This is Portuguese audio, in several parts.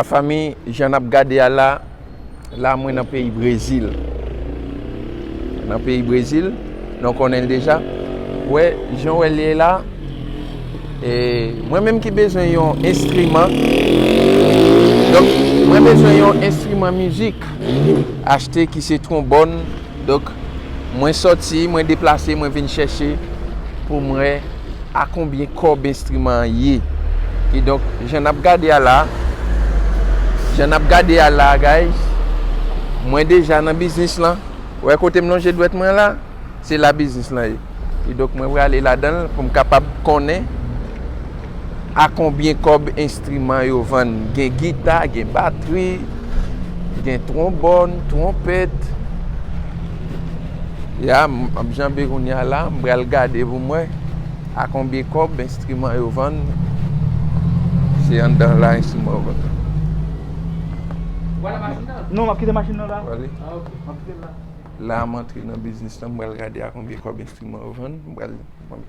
La famille, j'en ai regardé là, moi dans le pays Brésil. Dans le pays Brésil, donc on est déjà. Ouais, Jean est là. Et moi-même qui besoin d'un instrument. Donc, moi besoin d'un instrument musique. Acheter qui c'est trombone. Donc, moi sorti, moi déplacé, moi venir chercher pour moi à combien corps instrument y. Et donc, j'en ai regardé là. Guys. Moi déjà dans business là. Ouais, côté mon je dois être moi là, c'est la business là. Et donc moi vais aller là-dedans pour me capable connaître à combien cob instruments yo vend. Gen guitare, gen batterie, gen trombone, trompette. Ya, Jean Bérounia là, je vais regarder pour moi à combien cob instruments yo vend. C'est en dans là instrument. Voilà la machine là? Non, je vais quitter la machine là. Voilà. Ah ok. Je vais quitter là. Là, je suis dans le business, je vais regarder à combien d'instruments on vend. Je vais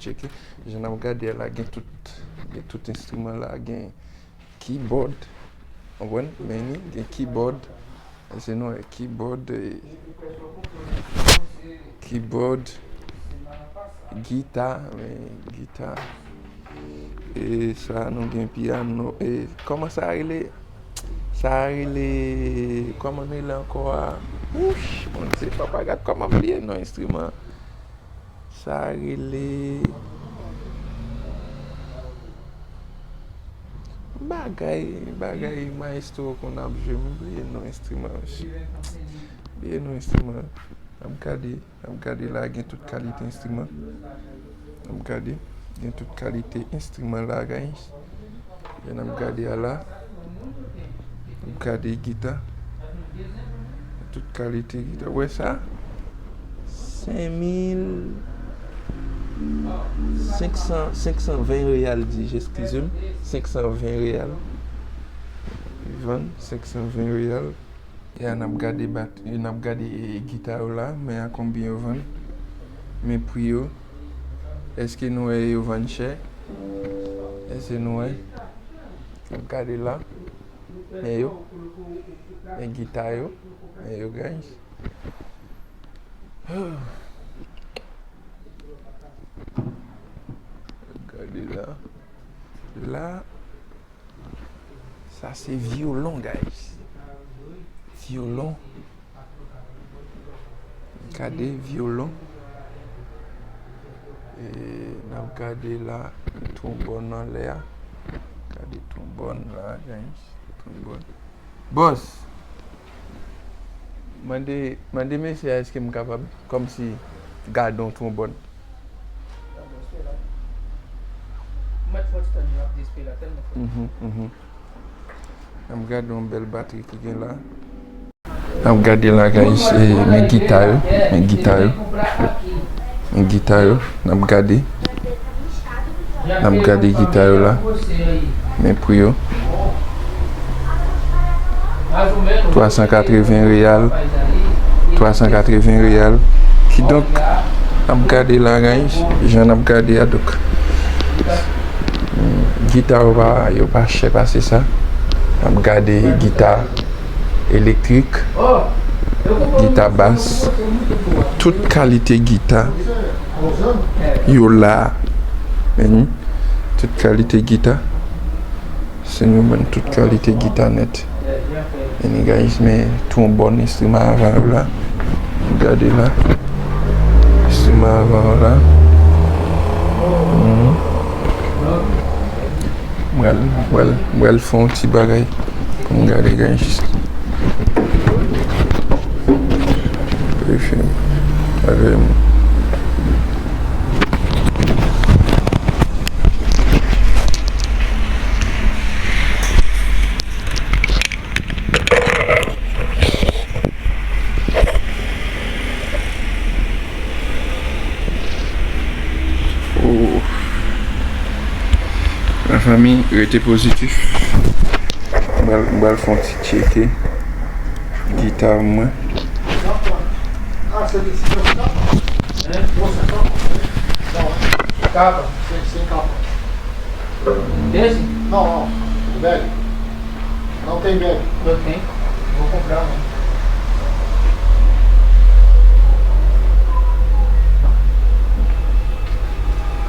checker. Je vais regarder là, il y a tout instrument là, il y a keyboard. On voit, il y a keyboard. C'est non, keyboard, guitare, et ça, nous avons un piano. Et comment ça il comment il est encore? Ouch, on ne sait pas, regarde comment il est, non, instrument. Ça il est. Bagay maestro qu'on a joué, oublié non instrument. Bien non instrument. Regarder là, il y a toute qualité instrument. Regarder, il y a toute qualité instrument là, guys. Et regarder là. Regarder guitare. Toute qualité guitare. Ouais ça. 520 réals dit, excusez-moi. 520 réals. Ils vendent 520 réals. Et on a regardé guitare là, mais à combien ils vendent? Mais prix, est-ce que nous vendons cher? Est-ce que nous regardez là? Mais yo, et guitare yo, mais yo guys. Regardez là. Là, ça c'est violon, guys. Violon. Regardez, violon. Et regardez là, trombone en l'air. Regardez, trombone là, guys. Trombone. Boss, mandez monsieur, est-ce que je suis capable, comme si gardons trombone. Je regarde une belle batterie qui est là. Je regarde là, guys, mes guitares. Je regarde les guitares là. Mes prix. 380 réals. 380 réals. Qui donc, je regarde là, guys. J'en ai regardé à donc. Guitare pas cher parce que ça. Je regarde guitare électrique, guitare basse, toute qualité guitare. Yo là. Toute qualité guitare. C'est nous bonne toute qualité guitare net. Et les gars, mais tout un bon instrument avant là. Regardez là. Instrument avant là. Moi, font un petit bagage pour me garder les gars. La famille était positif. Je vais faire un petit checker. Guitare, moi. Ah, c'est des cigares là? Capa, sem capa. Desse? Não, velho. Não tem bag. Eu tenho. Vou comprar um.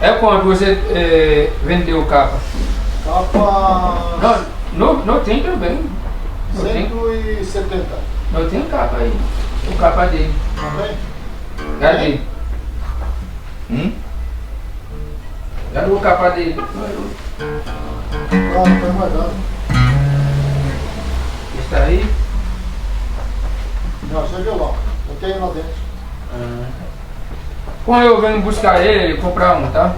É quanto você vendeu capa? Capa Não tem também. Não tem, 170. não tem capa aí. O capa dele. Não tem? Cadê? Cadê o capa dele? Não foi guardado. Está aí? Não, você viu lá. Eu tenho lá dentro. Quando eu venho buscar ele comprar um, tá?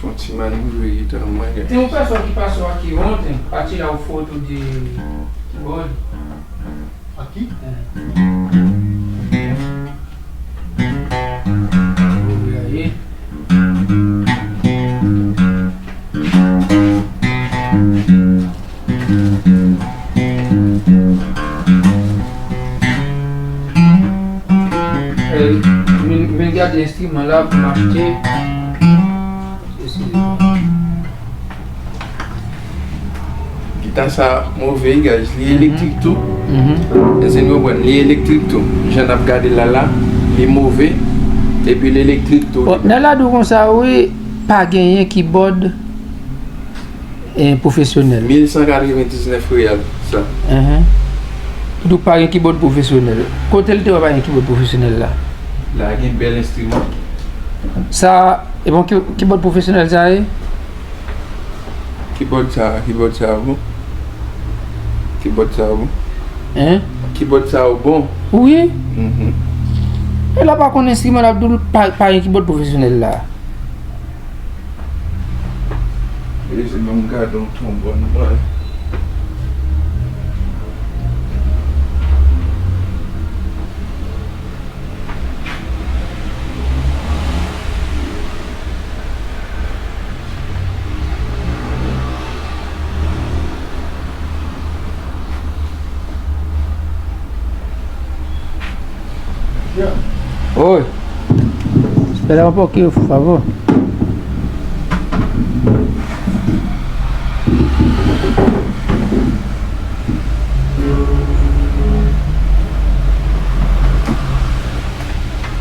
Fonte manubra, tamanho. Tem um pessoal que passou aqui ontem para tirar o foto de keyboard. Aqui? Vou ver aí. Regardez ce qui m'a là pour m'acheter. Kita sa mauvais gaz, li électrique tout. C'est nous bon, li électrique tout. J'en ai regardé là, li mauvais et puis l'électrique tout. Dans la comme ça, oui, pas gagné keyboard professionnel. 1199 réal ça. Donc pas un keyboard professionnel. Quand elle pas un keyboard professionnel là. Là, il y a un bel instrument. Ça, et bon keyboard professionnel ça est? Keyboard ça bon. Keyboard ça bon. Hein? Keyboard ça bon. Oui. Et là pas qu'on instrument là pas un keyboard professionnel là. Et c'est mon gars dans trombone. Ouais. Oi. Espera um pouquinho, por favor.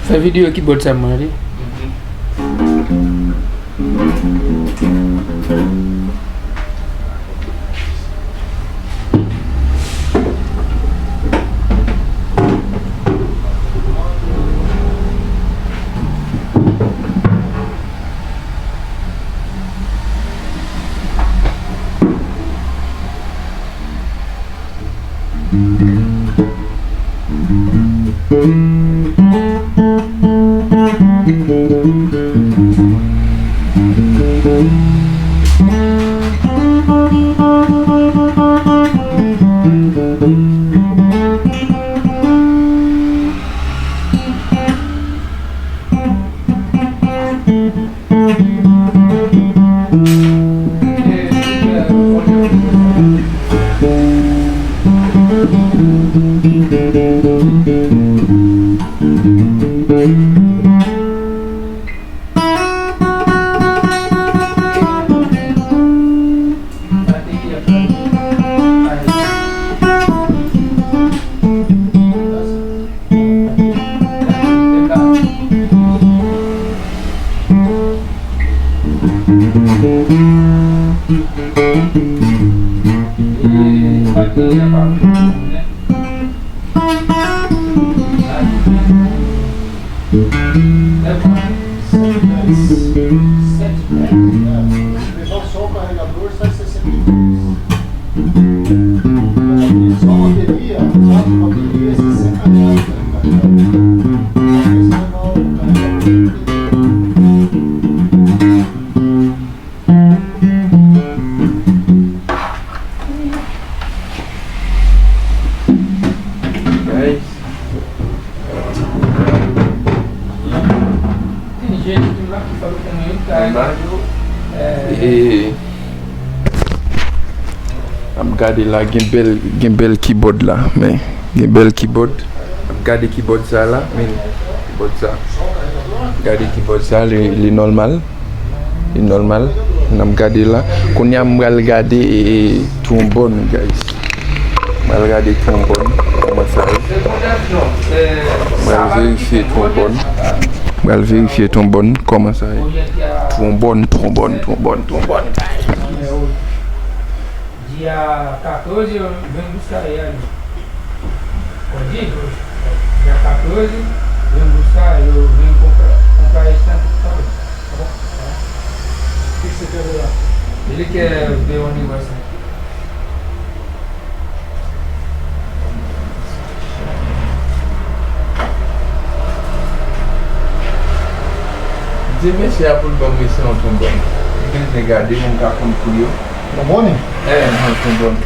Faz vídeo aqui, bota essa mão ali. Levar só o carregador sai 62. Só a bateria, a bateria é 60 reais. Tem gente lá que falou comigo, cara. E gade la gen bel keyboard la, men gen bel keyboard. Gade keyboard sa la, men keyboard sa. Gade keyboard sa li normal. Li normal. Nam gade la. Kon yam ral gade trombone guys. Mal gade trombone. Comment ça va vérifier trombone. Mal vérifier trombone. Comment ça va? Trombone. Dia 14 eu venho buscar ele. Dia 14 venho buscar, eu venho comprar esse tanto. Tá bom? O que você quer ver lá? Ele quer ver o aniversário. Dime se a pou l bon mese an trombone. Mwen te gade, mwen ka kon pou yo. Trombone? An trombone.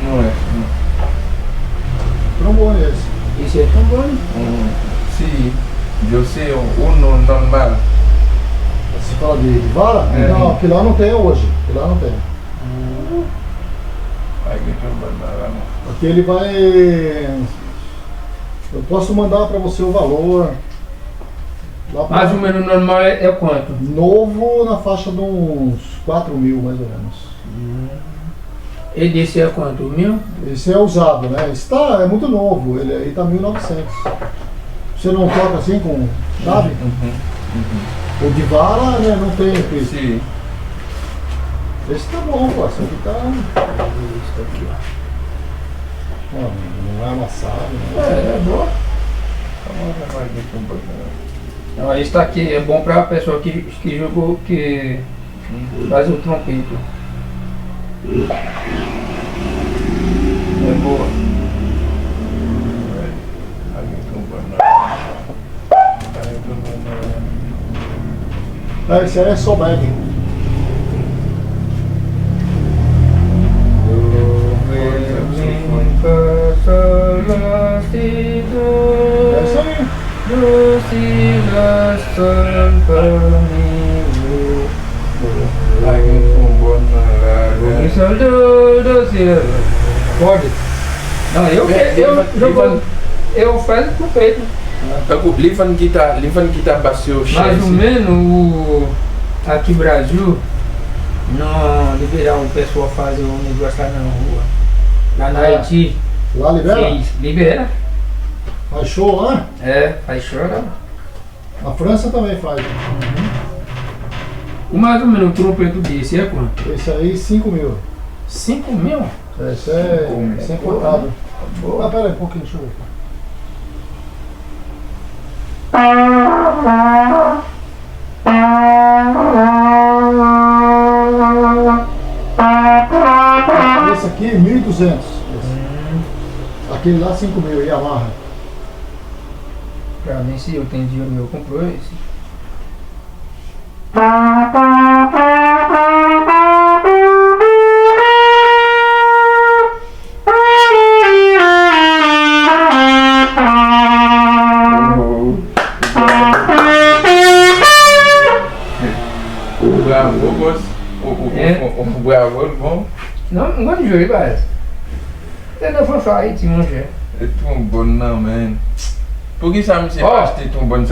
Não é. Trombone esse. Esse é trombone? Se você uno normal. Você fala de vara? É. Não, aquele lá não tem hoje. Aquele lá não tem. Aí que trombone lá não. Aqui ele vai... Eu posso mandar para você o valor. Lá pra- Mais ou menos normal é quanto? Novo na faixa de uns 4 mil, mais ou menos. E desse é quanto? 1000? Esse é usado, né? Esse é muito novo, ele aí tá 1.900. Você não toca assim com chave? O de vara, né, não tem preço. Sim. Esse tá bom, pô. Esse aqui tá... Isso aqui, ó. Ó, não é amassado, né? É boa. Então, esse tá aqui é bom pra pessoa que jogou, que faz o trompete. É boa. Esse aí é só bag. É isso aí. Pode? Não, eu faço pro peito. Livan kita basio Mais ou menos aqui no Brasil não liberar o pessoal fazer um negócio lá na rua. Lá na Haiti. Lá libera? Libera. Faz show lá? Faz chora. Na França também faz. O mais ou menos um trompete desse é quanto? Esse aí 5 mil. 5 mil? Esse é importado. Ah, pera aí um pouquinho, deixa eu ver. Esse aqui 1.200. Aquele lá 5 mil, Yamaha. Pra mim, se eu tenho dinheiro meu, eu compro esse. O bravo, bom. Não gosto de jogar, mas. Ainda foi sair, tinha um jeito. É trombone não, man. Por que sabe se Ó, ter trombone?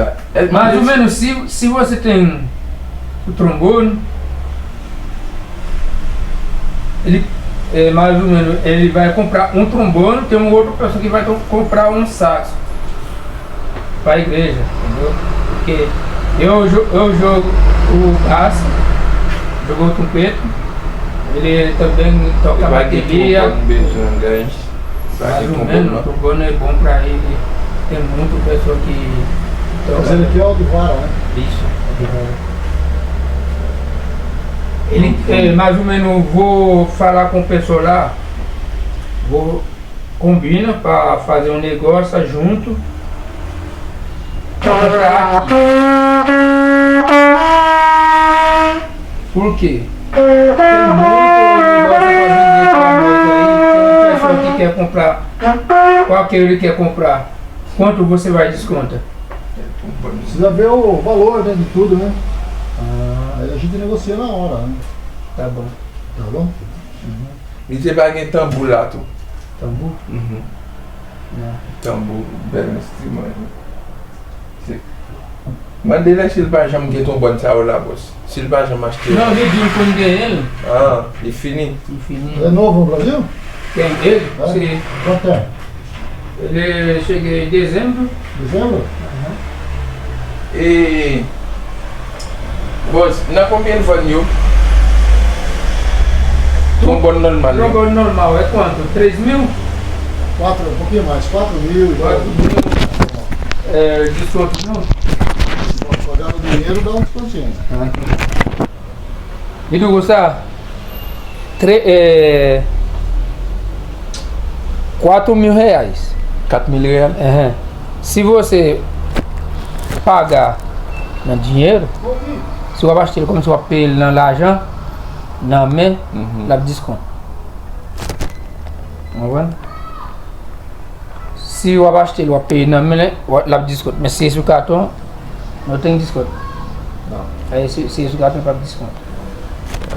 Mais ou menos, se você tem o trombone, ele, mais ou menos, ele vai comprar um trombone, tem uma outra pessoa que vai comprar um saxo para a igreja, entendeu? Porque eu jogo o baixo, jogo o trompete, ele também toca bateria. Mais ou menos, o trombone é bom para ele. Tem muita pessoa que Mas ele aqui é o de vara, né? isso. Ele, mais ou menos, vou falar com o pessoal lá, combina para fazer um negócio junto. Por quê? Tem muito negócio pra vender pra nós aí, tem pessoa que quer comprar. Qual que ele quer comprar? Quanto você vai descontar? Precisa ver o valor, né, de tudo, né? Aí a a gente negocia na hora, né? Tá bom. Tá bom? E você vai ganhar tambu lá, tu? Tambu? Uhum. Não. Tambu, bem estimado. Mande lá se ele vai já me get um bom sabor lá, boss. Se ele vai já mais que Não, ele disse quando ganhei ele. Ah, e fini. Infinito. É novo no Brasil? Quem? Ele? É? Sim. Quanto é? Ele cheguei em dezembro. Dezembro? E... Boss, na combien valeu? Um bom normal. Jogo normal é quanto? 3 mil? 4, um pouquinho mais, 4 mil. 4 mil. É, desconto não? Se pagar no dinheiro, dá um descontinho. E do Gustavo? 4 mil reais. 4 mil reais. Uhum. Se você pagar no dinheiro, se o abastelho começou a pele na laja, na me, lá desconto. Tá vendo? Se o abastelho a pele na me, lá desconto. Mas se esse cartão, não tem desconto. Não. Aí se esse cartão para desconto.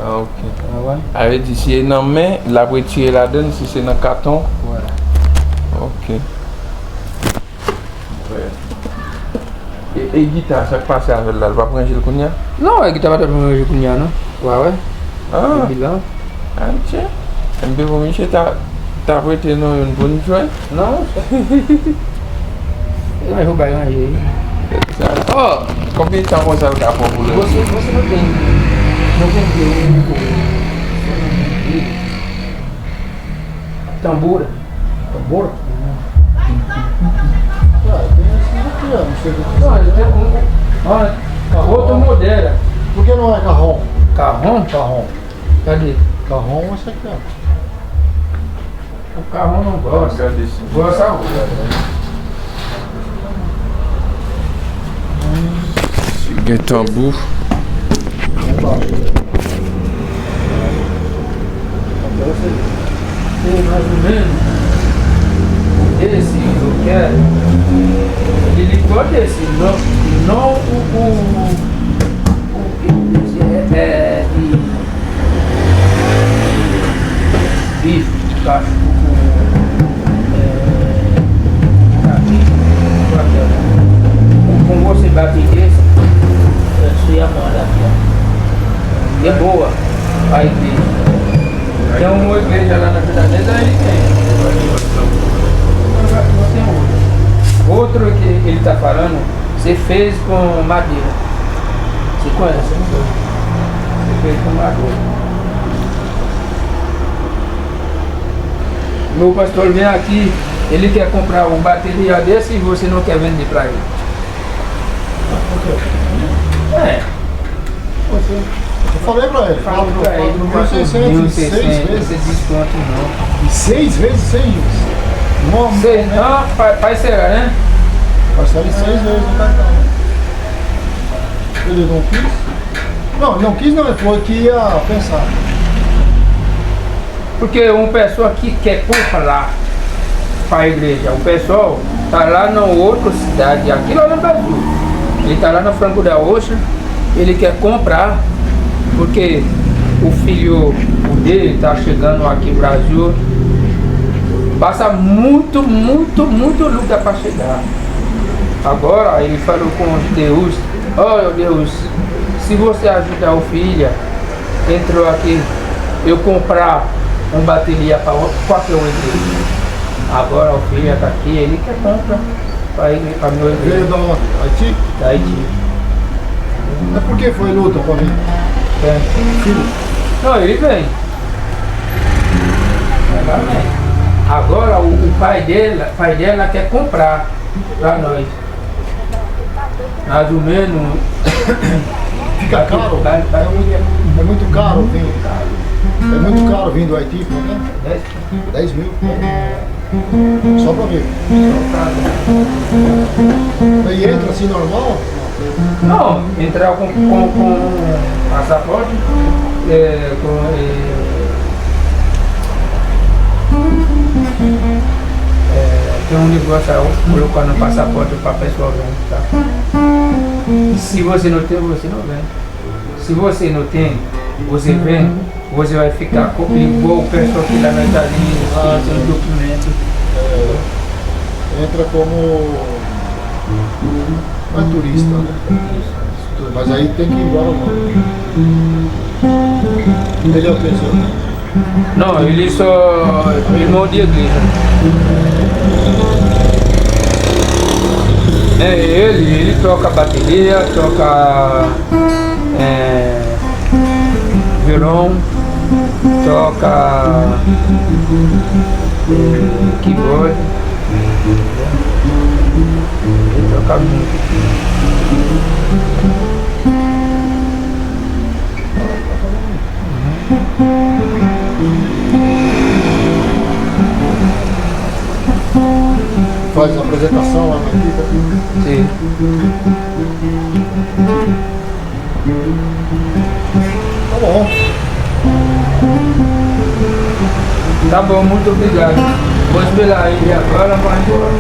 Ah, ok. Tá vendo? Aí se é na main, la pour tirer la donne, si c'est dans le carton. Voilà. Ok. E guitare, ça passe avec là, elle va prendre le cognac. Não, é que tava dando cunhar, não? Ué. Ah, Bilhão. ah, tiens. Un peu pour Michel, t'as prêté nous une bonne joie. Não. Ele vai roubar aí. Oh, combien de temps vous avez à pour le Você não tem. Não tem tambura. Tambor? Ah, tem esse aqui, ó. Não sei o que Não, ele tem olha, outro modelo. Por que não é carrom? Carrão? Carrom. Cadê? Carrom é esse aqui, ó. O carrão não gosta. Regardez ici. Gosta a outra. C'est un tambour. Tem mais ou menos. Esse eu quero. Ele pode esse, não bife, cachorro, com você bater esse, eu ia mandar aqui, ó. É boa a igreja. Tem uma igreja lá na Cidade, ele tem. Não tem outro. Outro que ele está falando, você fez com madeira. Você conhece, não? Você fez com madeira. Meu pastor vem aqui, ele quer comprar um bateria desse e você não quer vender para ele. É. Eu falei pra ele, fala Pra ele, no não 1.600 1.600, 6 vezes. esse desconto não. E 6 vezes 100 Não, Sei, não, parceira, né? parcela em 6 vezes no cartão. Ele não quis? Não, ele não quis não, ele falou que ia pensar. Porque uma pessoa que quer comprar para a igreja, o pessoal está lá na outra cidade, aqui lá no Brasil. Ele está lá no Franco da Rocha, ele quer comprar, porque o filho dele está chegando aqui no Brasil. Passa muito luta para chegar. Agora ele falou com Deus, oh Deus, se você ajudar o filho, entrou aqui, eu comprar uma bateria para qualquer um igreja. Agora o filho está aqui, ele quer comprar para meu Veio igreja. da onde? Haiti? Da Haiti. Mas por que foi luta pra mim? É. Filho, Não, ele vem. Ela vem. Agora o pai dela quer comprar para nós. Mais ou menos. fica caro? Vai, É muito caro vir. É muito caro vir do Haiti, não é? 10 mil. Só pra ver. E entra assim normal? Não, entrar com passaporte, tem um negócio aí, colocar no passaporte para a pessoa ver, tá? Se você não tem, você não vem. Se você não tem, você vem, você vai ficar igual o pessoal que lá na Itália, sem documento. Entra como. Não é turista, né? Mas aí tem que ir embora não. Ele é o pessoal. Não, ele só irmão de igreja. Ele toca bateria, toca violão, toca keyboard, ele toca muito. Faz a apresentação lá na vida. Sim. Tá bom. Tá bom, muito obrigado. Vou esperar ele agora, vai embora.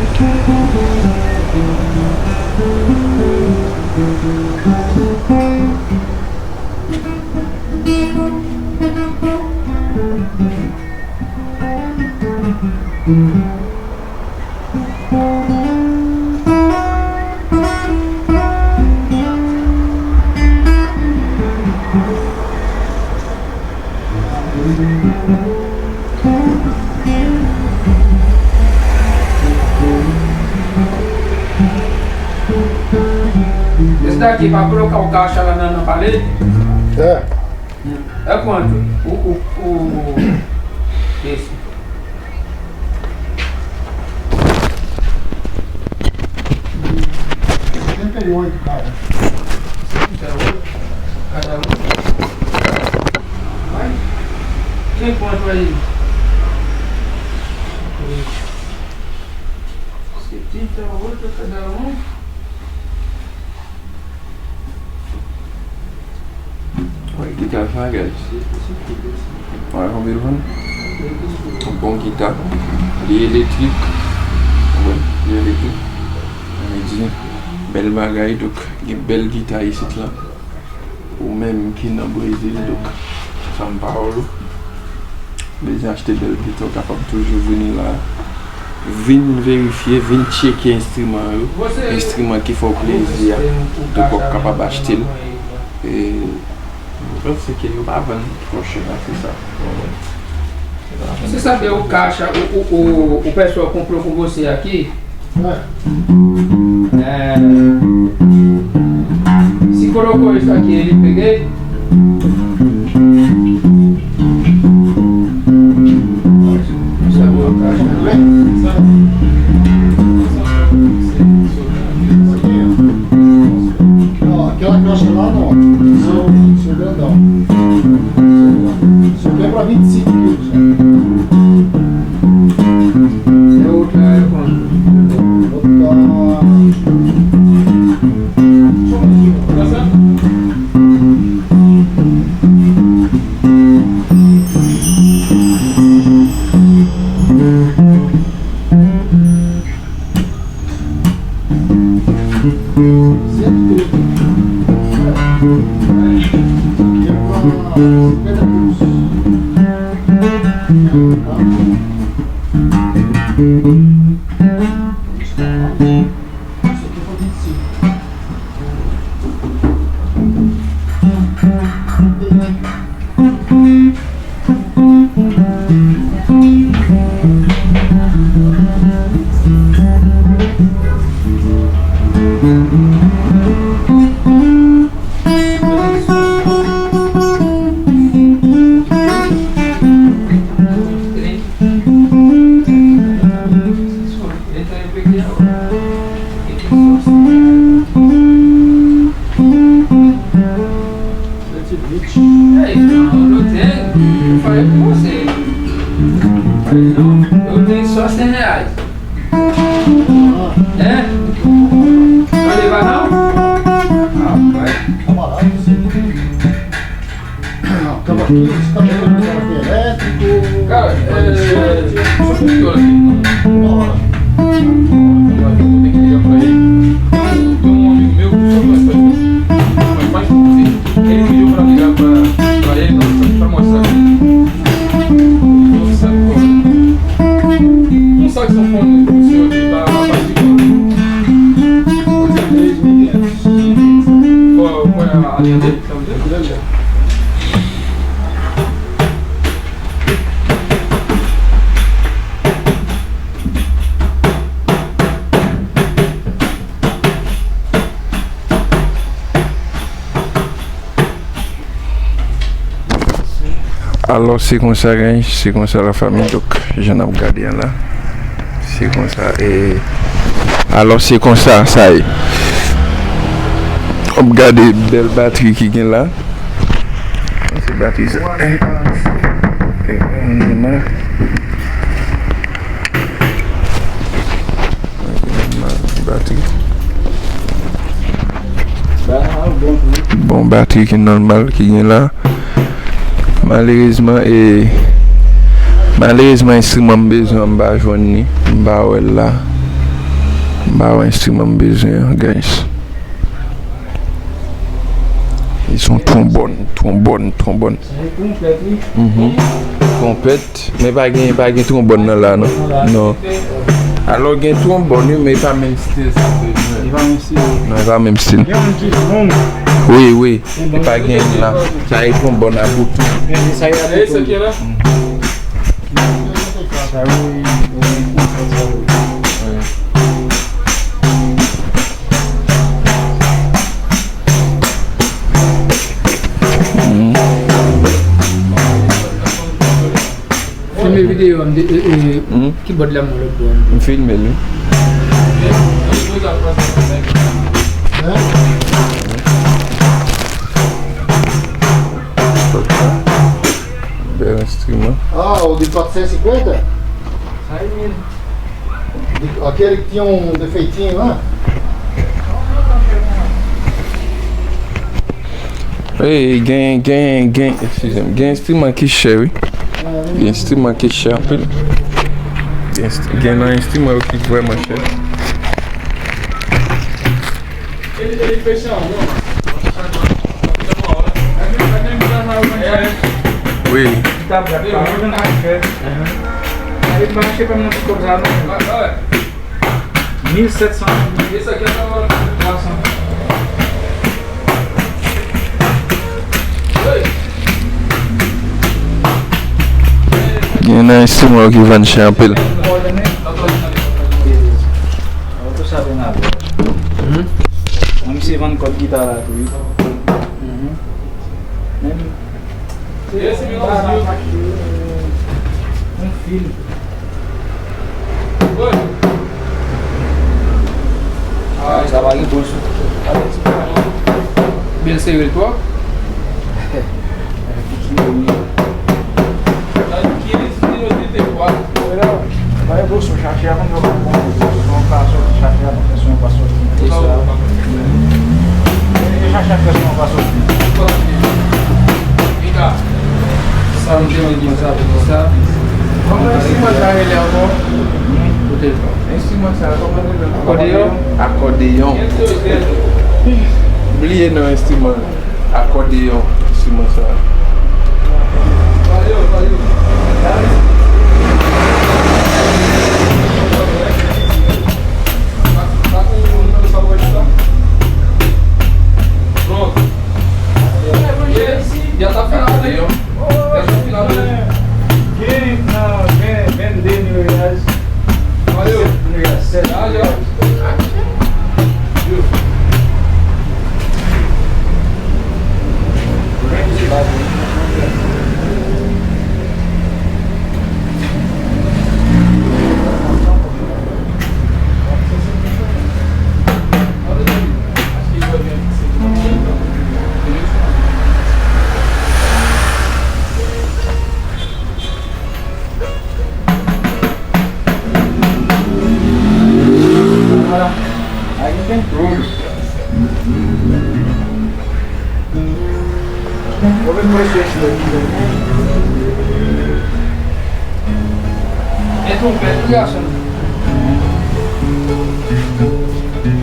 Esse daqui para colocar o caixa lá na parede? É. É quanto? Esse. 78, cara. 78? Cada um. Vai. Tem quanto aí? 78 cada um. Olha que tá devagar. Olha, Romero, um bom guitarra. Li électrique. Oui, li électrique. On dit belle bagaille, donc une belle guitare ici là. Ou même qui est dans le Brésil, donc São Paulo. Mais acheter belle guitare, capable toujours venir là. Venir vérifier, venir checker l'instrument qui fait plaisir. Donc capable d'acheter. Et eu sei que ele tava prochain, c'est ça. Você sabia o caixa, o pessoal comprou com você aqui? Se colocou isso aqui, ele peguei? Sabe o caixa, não é? Aquela caixa lá não, seu grandão. Isso aqui é pra 25 quilos. É outra, é quanto? Eu tenho só 100 reais. É? Vai levar não? Vai. Tá barato isso. Estamos aqui, você tá vendo aqui elétrico. Cara, só funciona aqui. Uma hora. Tem que ligar pra ele. Tem um amigo meu que só faz isso. Mas ele pediu pra Alors c'est comme ça, hein, c'est comme ça la famille, donc j'en ai regardé là. C'est comme ça et alors c'est comme ça, ça y est. On regarde les belles batteries qui sont là. C'est batterie ça. Batterie. Bon batterie qui est normal qui est là. Malheureusement instrument besoin m'a joindre m'a là m'a instrument besoin guys. Ils sont trombones. Complète, mais pas gain trombone là non. Non. Alors gain trombone mais pas même style ça. Non, pas même style. Oui, et pas gain là. Ça est trombone à bout. Isso aqui, né? Filme video que bode lá mole bom. Filme ele. Bel instrument. Ah, o de 450? Sai mesmo. Aquele que tinha um defeitinho lá? Ei, excusez-moi, gain instrument qui cher, oui. Gain instrument qui cher, pile. Gain un instrument qui est vraiment cher. Ele fecha Oui. Tá bravo, aí baixei pra mim não ficar usado. 1.700. Isso aqui é a população. Gain un instrument qui vend cher, pile. Olha, né? Eu tô sabendo agora. Vamos se vendo com a guitarra tu viu? Esse melãozinho. Filho. Oi. Ah, estava em bolso. Bem seguro, tu? Vai bolso, chateava no meu balcão. Não passou, chateava a pessoa passou. Isso é. Já chateava a pessoa passou. Vem cá. Sabe onde ele sabe? Vamos em cima da ele em cima da acordeon. Oubliez non instrument. Acordeon. Em cima da. Valeu. Pronto. Já tá final, né? Já tá final, né? Vende R$1.000. Valeu. Já. Viu? Aí tem tudo. Vou ver por esse daqui. Entra um pé, tu acha?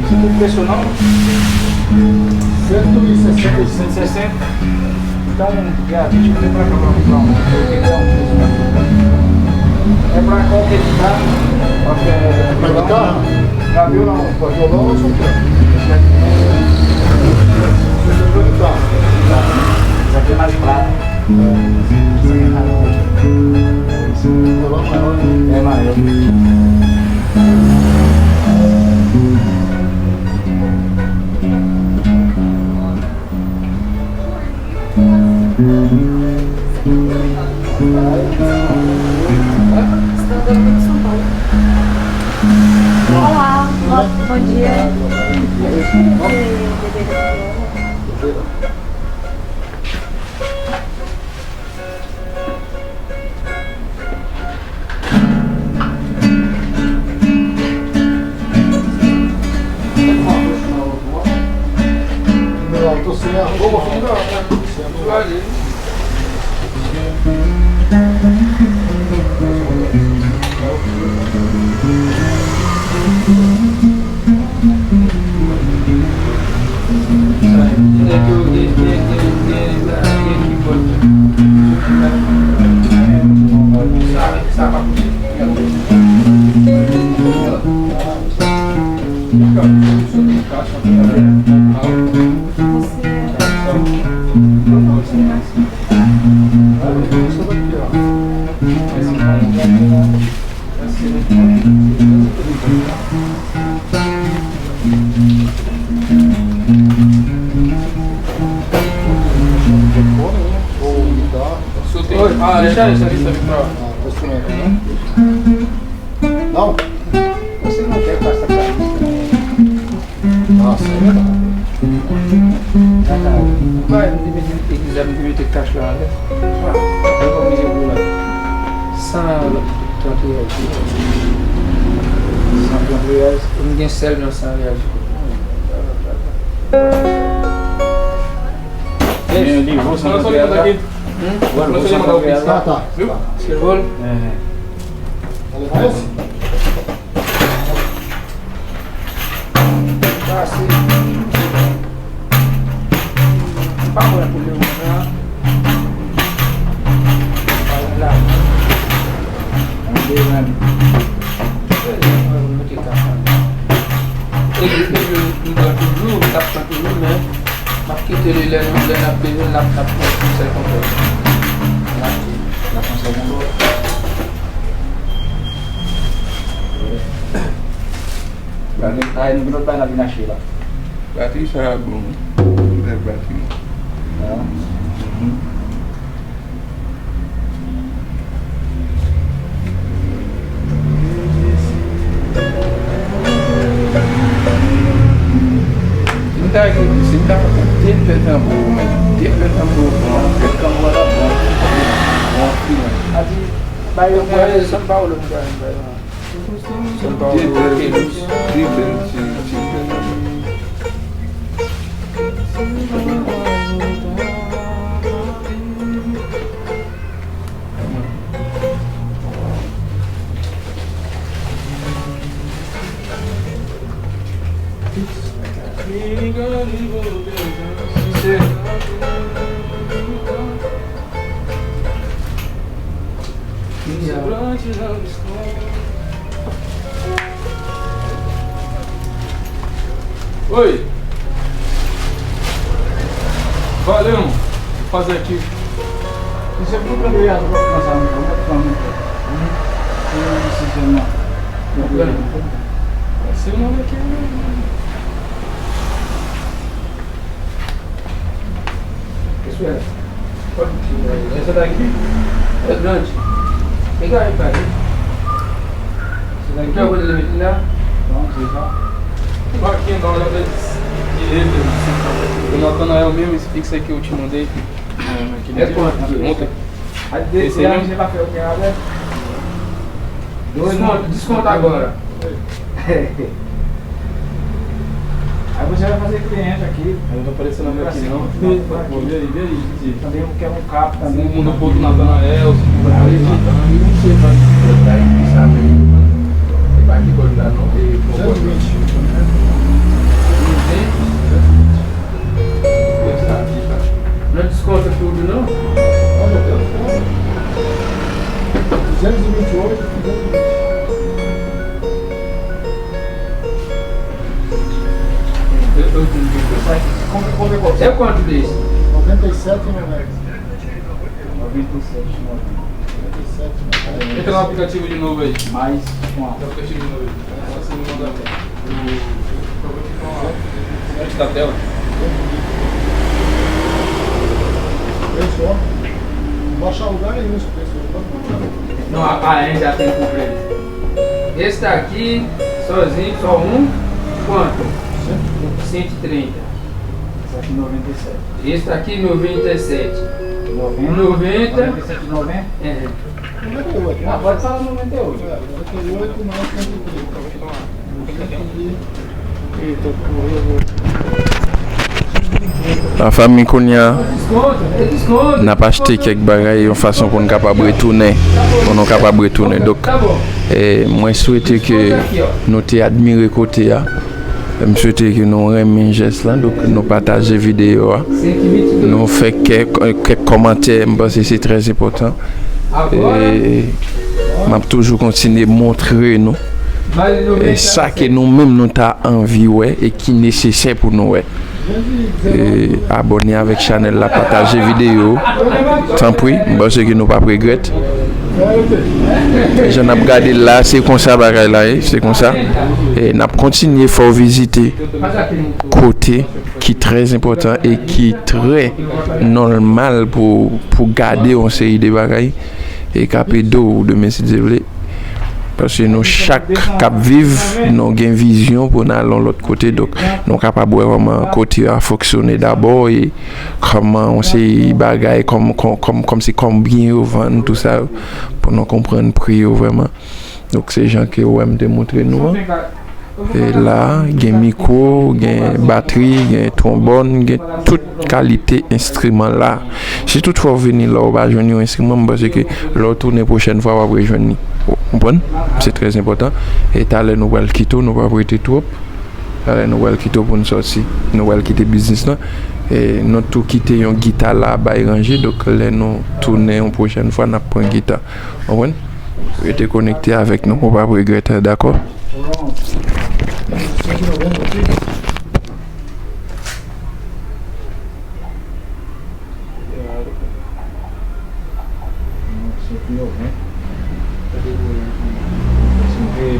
Você tem preço não? 160. 160. Então, já, deixa eu ver pra cá pra comprar um. É pra qualquer carro. Pra guitarra? Já viu não? Pra violão ou só pra? Guitarra. Isso aqui é mais claro. Violão maior, né? É maior. Olá, bom dia. Não, tô sem a roupa. Ah, deixa isso ali também pra... Não? Você não quer com essa cara? Nossa, é verdade. Vai, não devia ter, quiser, não devia ter cachorro, né? Eu vou me regular. Sala, tanto reais. R$100. Ninguém serve não, R$100. Você não só lembra daqui. Não sei mandar o pix, Tá, tá. viu? Tá. Escreveu? Vai levar esse? Ah, sim. Vamos lá, comer uma. Vai lá. Vamos ver, né? Ele não tá tudo, tá tudo, né? Mas que ele é não é na pele, na não sei como é. Lá consegue um outro. Aí no grupo vai na Vinachila. Bati sabe, deve bater. Não tá aqui, você tá tempo Pernambuco, mas tempo Pernambuco, não, porque é uma hora Ali vai eu vou São Paulo, não vai lá. São Paulo, Queiroz. Oi! Valeu! Vou fazer aqui. Você foi para ver as roupas nós vamos Seu nome aqui Isso é. Essa daqui é grande. Pega aí, pai. Essa daqui é o que ele lá. Pronto, já. aqui na hora de direita. O Natanael mesmo, esse fixo aí que eu te mandei. É quanto? Ontem. Esse aí você vai fazer o que nada? Desconta agora. Aí você vai fazer cliente aqui. Aí não tá aparecendo meu aqui não. Vou ver aí, Titi. Também quer um capo também. Um no ponto Natanael, segundo Não sei, vai cortar aqui, sabe? Você vai me cortar, não tem. 220. Não desconta tudo não? Olha, Deus, 228, 220. É quanto desse? 97 no Nex. 97. Entra no aplicativo de novo aí. Mais um. No aplicativo de novo aí. Assim me manda antes da tela. Fechou. vou achar lugar nenhum esse preço. Não, ainda já tem por ele. Esse daqui, sozinho, só um, quanto? 130. Esse aqui 97. Esse daqui 97. 90. 97,90? É. 98. Ah, pode falar 98. 98 mais 130. La famille Kounia Desconto. n'a pas acheté quelques bagages en façon pour nous capable retourner. Pour nous capable retourner. Donc, Tá bom. moi souhaite que nous te admirer côté là. Je souhaite que nous remettions geste là, donc nous partageons la vidéo, 122. nous faisons quelques commentaires, parce que c'est très important. Agora, Et m'a toujours continuer à montrer nous mais et ça que nous-mêmes nous avons envie ouais, et qui est nécessaire pour nous. Ouais. Et abonner avec Chanel, la partager vidéo. Tant pis, parce que nous pas regretter. Je n'ai pas regardé là, c'est comme ça, c'est comme ça. Et nous continuer à faire visiter côté qui est très important et qui est très normal pour garder une série de bagages et capter d'eau de mes développés. Parce que nous, chaque cap vive, nous avons une vision pour aller de l'autre côté. Donc, nous sommes capables de vraiment côté à fonctionner d'abord et comment on sait bagaille, comme c'est combien on vend, tout ça, pour nous comprendre le prix vraiment. Donc, c'est les gens qui ont démontré nous. Et là, il y a un micro, il y a une batterie, il y a un trombone, il y a toute qualité d'instrument là. Si toutefois vous venez là, vous va jouer un instrument parce que la tournée prochaine fois, vous va jouer. Vous comprenez? C'est très important. Et t'as nous va le quitter, nous va prêter trop. Nous va le quitter pour nous sortir. Nous va quitter le business là. Et nous tout quitter une guitare là, bah ranger. Donc là, nous tourner une prochaine fois, nous prenons une guitare. Vous comprenez? Vous êtes connecté avec nous, on va pas regretter, d'accord? 190 aqui.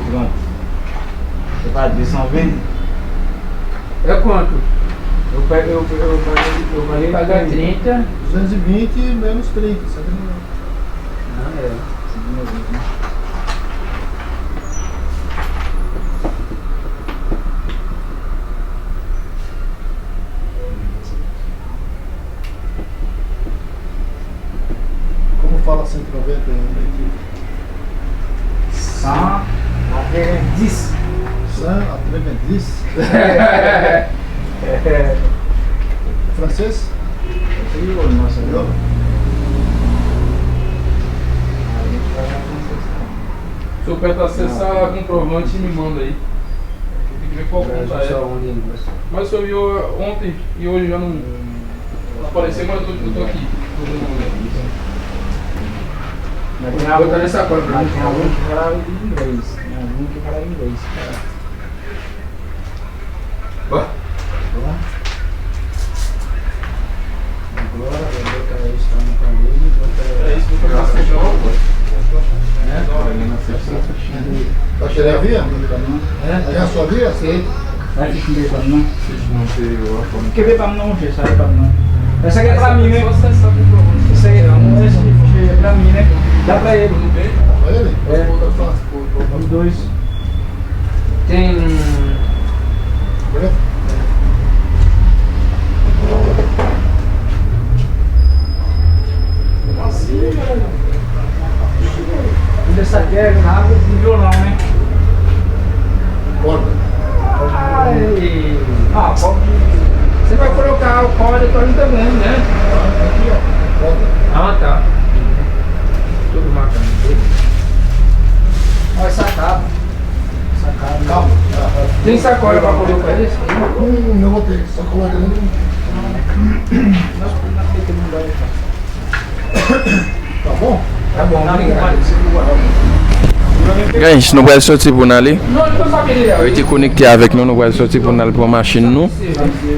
Pronto. Você vai de 120? é quanto? Eu falei Pagar 30. 220 menos 30, sabe? Ah, é. Como fala 190 aqui? 100 até 10. 100 après 10. Francês? Nossa, Não. Se eu apertar acessar comprovante, me manda aí. Tem que ver qual conta é. Mas eu vi ontem e hoje já não apareceu, mas eu tô aqui. Vou botar nessa cola pra mim. Tem algum que falava inglês. Tem algum que falava inglês. Bora. Agora vou botar isso lá no caminho. É isso, vou pegar essa jogo. Vai querer a via? É a sua via? Sim. Vai ter que ver pra mim. Não sei, eu acho. Quer ver pra mim não, Fê? Sai pra mim não. Essa aqui é pra mim, né? Só acessar comprovante. Essa aí não, esse aqui é pra mim, né? Dá pra ele. Pra ele? É. Vou botar fácil. Os dois. Tem. Beleza? Essa aqui é nada de violão, né? Corda. Ai. Ah, pode. Você vai colocar o corda também, né? Aqui, ó. Corda. Ah, tá. Tudo marcando dele. Olha essa cabo. Essa cabo. Calma. Tem sacola pra colocar isso? Não vou ter. Só coloca dentro. Tá bom? Tá bom, obrigado. Guys, nous allons sortir pour aller. Não, não tô sabendo. Vous êtes connecté avec nous, nous allons sortir pour aller pour la machine nous.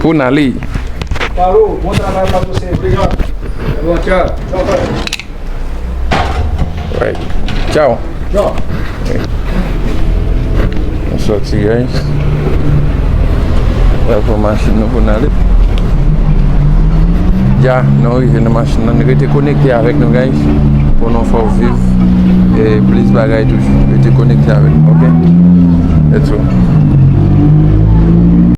Pour aller. Falou, bom trabalho pra você. Obrigado. Bom, tchau. Tchau, pai. Ouais. Ciao. Tchau. On sortit, guys. On va pour la machine nous pour aller. Dia, nous arrivons dans la machine, nous étions connectés avec nous, guys, pour nous faire vivre. Et plus de bagailles toujours, nous étions connectés avec nous, ok? That's all.